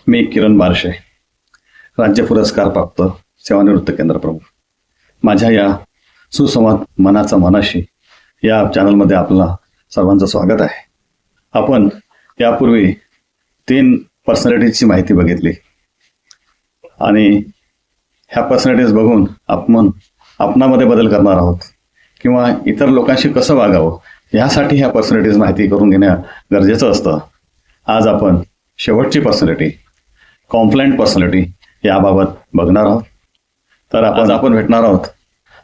मी किरण बारशे, राज्य पुरस्कार प्राप्त सेवानिवृत्त केंद्र प्रमुख. माझ्या या सुसंवाद मनाचा मनाशी या चॅनलमध्ये आपला सर्वांचं स्वागत आहे. आपण यापूर्वी 3 पर्सनॅलिटीजची माहिती बघितली आणि ह्या पर्सनॅलिटीज बघून आपण आपणामध्ये बदल करणार आहोत किंवा इतर लोकांशी कसं वागावं ह्यासाठी ह्या पर्सनॅलिटीज माहिती करून घेणं गरजेचं असतं. आज आपण शेवटची पर्सनॅलिटी, कॉम्प्लायंट पर्सनॅलिटी याबाबत बघणार आहोत. तर आपण भेटणार आहोत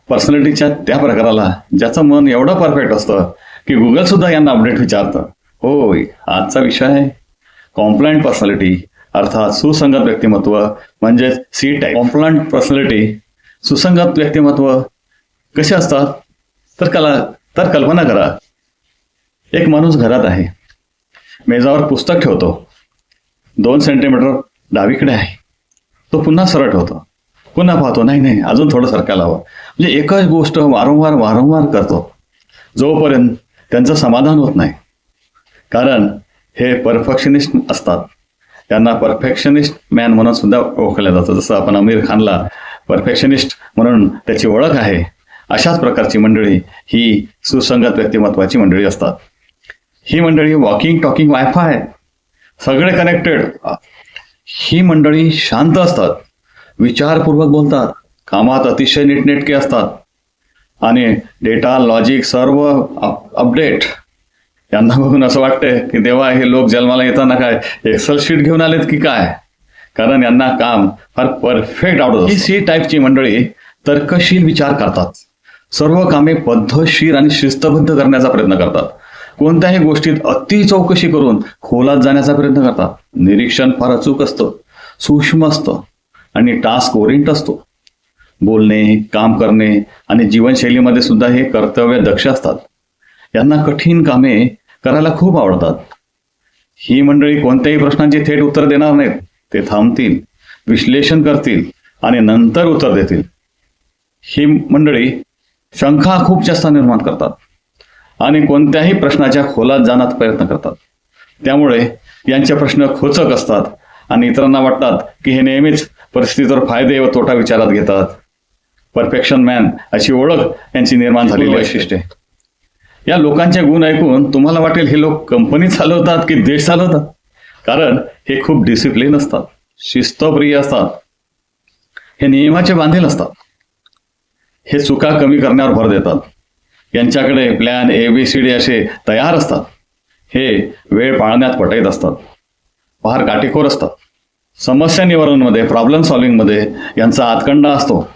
पर्सनॅलिटीच्या त्या प्रकाराला ज्याचं मन एवढं परफेक्ट असतं की गुगल सुद्धा यांना अपडेट विचारतं. होय, आजचा विषय आहे कॉम्प्लायंट पर्सनॅलिटी अर्थात सुसंगत व्यक्तिमत्व म्हणजे सी टाईप. कॉम्प्लायंट पर्सनॅलिटी, सुसंगत व्यक्तिमत्व कसे असतात तर कल्पना करा, एक माणूस घरात आहे, मेजावर पुस्तक ठेवतो, 2 सेंटीमीटर डावीकडे आहे, तो पुन्हा सरळ ठेवतो, पुन्हा पाहतो, नाही अजून थोडं सरकायला हवं. म्हणजे एकच गोष्ट वारंवार करतो जोपर्यंत त्यांचं समाधान होत नाही. कारण हे परफेक्शनिस्ट असतात. त्यांना परफेक्शनिस्ट मॅन म्हणून सुद्धा ओळखलं जातं. जसं आपण आमिर खानला परफेक्शनिस्ट म्हणून त्याची ओळख आहे, अशाच प्रकारची मंडळी ही सुसंगत व्यक्तिमत्वाची मंडळी असतात. ही मंडळी वॉकिंग टॉकिंग वायफाय, सगळे कनेक्टेड. ही मंडळी शांत असतात, विचारपूर्वक बोलतात, कामात अतिशय नीटनेटके असतात आणि डेटा लॉजिक सर्व अपडेट. यांना बघून असं वाटतंय की देवा, हे लोक जन्माला येताना काय एक्सेल शीट घेऊन आलेत की काय, कारण यांना काम फार परफेक्ट आवडत. ही सी टाईपची मंडळी तर्कशील विचार करतात, सर्व कामे पद्धतशीर आणि शिस्तबद्ध करण्याचा प्रयत्न करतात, कोणत्याही गोष्टीत अति चौकशी करून खोलात जाण्याचा प्रयत्न करतात. निरीक्षण फार अचूक असतं, सूक्ष्म असतं आणि टास्क ओरिएंट असतो. बोलणे, काम करणे आणि जीवनशैलीमध्ये सुद्धा हे कर्तव्य दक्ष असतात. यांना कठीण कामे करायला खूप आवडतात. ही मंडळी कोणत्याही प्रश्नांची थेट उत्तर देणार नाहीत. ते थांबतील, विश्लेषण करतील आणि नंतर उत्तर देतील. ही मंडळी शंका खूप जास्त निर्माण करतात आणि कोणत्याही प्रश्नाच्या खोलात जाण्याचा प्रयत्न करतात. त्यामुळे यांचे प्रश्न खोचक असतात आणि इतरांना वाटतात की हे नेहमीच परिस्थितीवर फायदे व तोटा विचारात घेतात. परफेक्शन मॅन अशी ओळख यांची निर्माण झालेली वैशिष्ट्ये. या लोकांचे गुण ऐकून तुम्हाला वाटेल हे लोक कंपनी चालवतात की देश चालवतात, कारण हे खूप डिसिप्लिन असतात, शिस्तप्रिय असतात, हे नियमाचे बांधील असतात, हे चुका कमी करण्यावर भर देतात. यांच्याकडे प्लॅन ABCD असे तयार असतात. हे वेळ पाळण्यात पटईत असतात, फार काटेकोर असतात. समस्या निवारणमध्ये, प्रॉब्लेम सॉल्व्हिंगमध्ये यांचा हातखंडा असतो.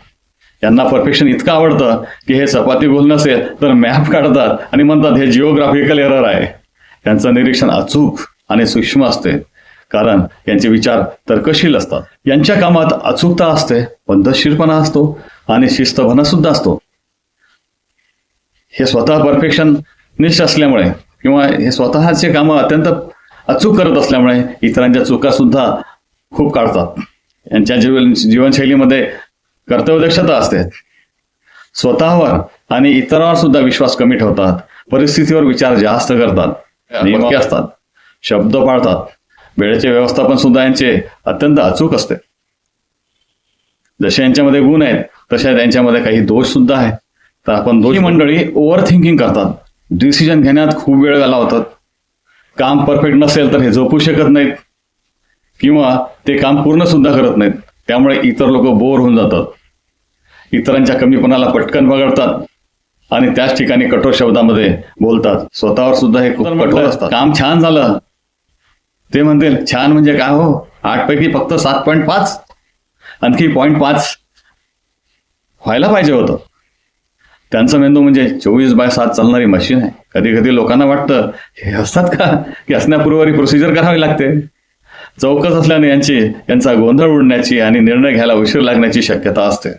यांना परफेक्शन इतकं आवडतं की हे चपाती गोल नसेल तर मॅप काढतात आणि म्हणतात हे जिओग्राफिकल एरर आहे. यांचं निरीक्षण अचूक आणि सूक्ष्म असते, कारण यांचे विचार तर्कशील असतात. यांच्या कामात अचूकता असते, पद्धतशीरपणा असतो आणि शिस्तपणा सुद्धा असतो. हे स्वतः परफेक्शनिस्ट असल्यामुळे किंवा हे स्वतःचे कामं अत्यंत अचूक करत असल्यामुळे इतरांच्या चुका सुद्धा खूप काढतात. यांच्या जीवनशैलीमध्ये कर्तव्यदक्षता असते. स्वतःवर आणि इतरांवर सुद्धा विश्वास कमी ठेवतात. परिस्थितीवर विचार जास्त करतात, नेमके असतात, शब्द पाळतात. वेळेचे व्यवस्थापन सुद्धा यांचे अत्यंत अचूक असते. जसे यांच्यामध्ये गुण आहेत तशा त्यांच्यामध्ये काही दोष सुद्धा आहेत. तर आपण दोषी मंडळी ओव्हर थिंकिंग करतात, डिसिजन घेण्यात खूप वेळ घालवतात. काम परफेक्ट नसेल तर हे झोपू शकत नाहीत किंवा ते काम पूर्ण सुद्धा करत नाहीत. त्यामुळे इतर लोक बोर होऊन जातात, इतरांच्या कमीपणाला पटकन वगळतात आणि त्याच ठिकाणी कठोर शब्दामध्ये बोलतात. स्वतःवर सुद्धा हे खूप कठोर असतात. काम छान झालं, ते म्हणतील छान म्हणजे काय हो, 8 पैकी फक्त 7.5, आणखी 0.5 व्हायला पाहिजे होतं. त्यांचं मेंदू म्हणजे 24/7 चालणारी मशीन आहे. कधी कधी लोकांना वाटतं हे असतात का की असण्यापूर्वी प्रोसिजर करावी लागते. चौकस असल्याने यांचा गोंधळ उडण्याची आणि निर्णय घ्यायला उशीर लागण्याची शक्यता असते.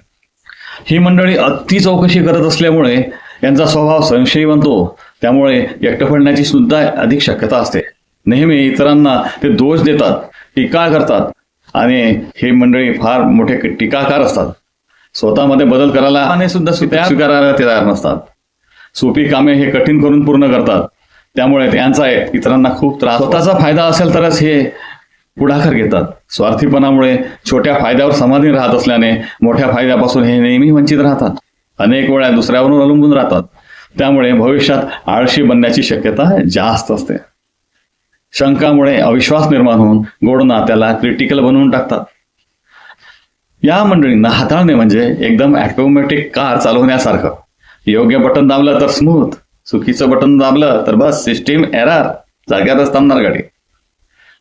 ही मंडळी अति चौकशी करत असल्यामुळे यांचा स्वभाव संशयी बनतो. त्यामुळे एकटं पडण्याची सुद्धा अधिक शक्यता असते. नेहमी इतरांना ते दोष देतात, टीका करतात आणि ही मंडळी फार मोठे टीकाकार असतात. स्वतःमध्ये बदल करायला आणि सुद्धा स्वीकारायला ते तयार नसतात. सोपी कामे हे कठीण करून पूर्ण करतात. त्यामुळे त्यांचा इतरांना खूप त्रास. स्वतःचा फायदा असेल तरच हे पुढाकार घेतात. स्वार्थीपणामुळे छोट्या फायद्यावर समाधानी राहत असल्याने मोठ्या फायद्यापासून हे नेहमी वंचित राहतात. अनेक वेळा दुसऱ्यावरून अवलंबून राहतात. त्यामुळे भविष्यात आळशी बनण्याची शक्यता जास्त असते. शंकामुळे अविश्वास निर्माण होऊन गोड नात्याला क्रिटिकल बनवून टाकतात. या मंडळींना हाताळणे म्हणजे एकदम ऑटोमॅटिक कार चालवण्यासारखं. योग्य बटन दाबलं तर स्मूथ, चुकीचं बटन दाबलं तर बस सिस्टीम एरर, जाग्यावरच थांबणार गाडी.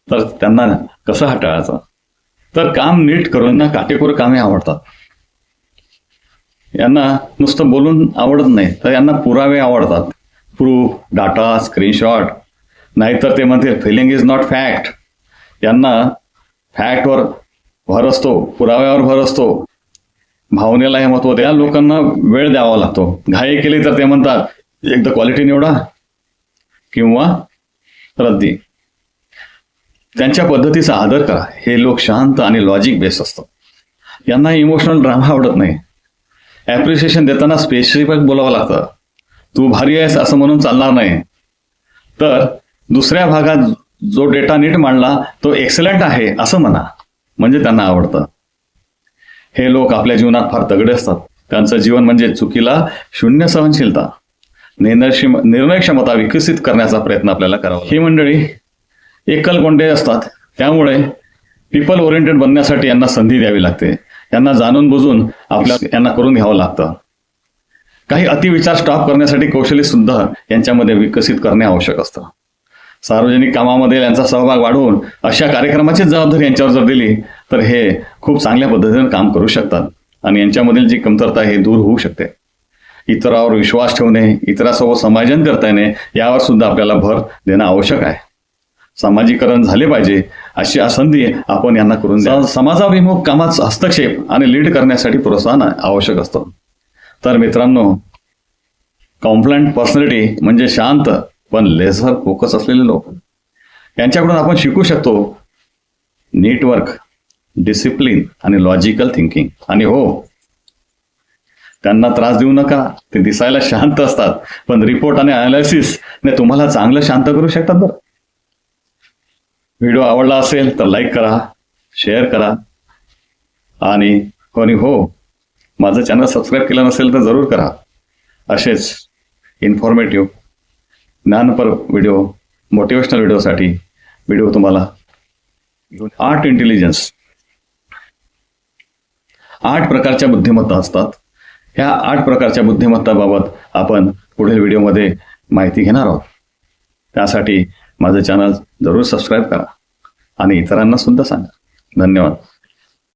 तर त्यांना कसं हाताळायचं? तर काम नीट करून ना काटेकोर कामे आवडतात. यांना नुसतं बोलून आवडत नाही, तर यांना पुरावे आवडतात. Proof, data, screenshot. नाहीतर ते म्हणतील फिलिंग इज नॉट फॅक्ट. यांना फॅक्टवर भर असतो, पुराव्यावर भर असतो. भावनेला हे महत्व द्या. लोकांना वेळ द्यावा लागतो. घाई केली तर ते म्हणतात एकदा क्वालिटी निवडा किंवा रद्दी. त्यांच्या पद्धतीचा आदर करा. हे लोक शांत आणि लॉजिक बेस्ड असतात. यांना इमोशनल ड्रामा आवडत नाही. ॲप्रिशिएशन देताना स्पेसिफिक बोलावं लागतं. तू भारी आहेस असं म्हणून चालणार नाही. तर दुसऱ्या भागात जो डेटा नीट मांडला तो एक्सलंट आहे असं म्हणा, म्हणजे त्यांना आवडतं. हे लोक आपल्या जीवनात फार तगडे असतात. त्यांचं जीवन म्हणजे चुकीला शून्य सहनशीलता, निर्णय क्षमता विकसित करण्याचा प्रयत्न आपल्याला करावा. ही मंडळी एकलकोंडे असतात. त्यामुळे पीपल ओरिएंटेड बनण्यासाठी यांना संधी द्यावी लागते. यांना जाणून बुजून यांना करून घ्यावं लागतं. काही अतिविचार स्टॉप करण्यासाठी कौशल्य सुद्धा यांच्यामध्ये विकसित करणे आवश्यक असतं. सार्वजनिक कामामध्ये यांचा सहभाग वाढवून अशा कार्यक्रमाची जबाबदारी यांच्यावर जर दिली तर हे खूप चांगल्या पद्धतीने काम करू शकतात आणि यांच्यामधील जी कमतरता आहे दूर होऊ शकते. इतरावर विश्वास ठेवणे, इतरांसोबत समायोजन करता येणे यावर सुद्धा आपल्याला भर देणं आवश्यक आहे. सामाजिकरण झाले पाहिजे अशी संधी आपण यांना करून द्या. समाजाभिमुख कामात हस्तक्षेप आणि लीड करण्यासाठी प्रोत्साहन आवश्यक असतं. तर मित्रांनो, कॉम्प्लायंट पर्सनॅलिटी म्हणजे शांत पण लेझर फोकस असलेले लोक. यांच्याकडून आपण शिकू शकतो नेटवर्क, डिसिप्लिन आणि लॉजिकल थिंकिंग. आणि हो, त्यांना त्रास देऊ नका. ते दिसायला शांत असतात पण रिपोर्ट आणि अनालिसिस ने तुम्हाला चांगलं शांत करू शकतात. बरं, व्हिडिओ आवडला असेल तर लाईक करा, शेअर करा आणि हो माझं चॅनल सबस्क्राईब केलं नसेल तर जरूर करा. असेच इन्फॉर्मेटिव्ह ज्ञानपर व्हिडिओ, मोटिवेशनल व्हिडिओसाठी व्हिडिओ तुम्हाला घेऊन. आर्ट इंटेलिजन्स, 8 प्रकारच्या बुद्धिमत्ता असतात. ह्या 8 प्रकारच्या बुद्धिमत्ताबाबत आपण पुढील व्हिडिओमध्ये माहिती घेणार आहोत. त्यासाठी माझं चॅनल जरूर सबस्क्राईब करा आणि इतरांना सुद्धा सांगा. धन्यवाद.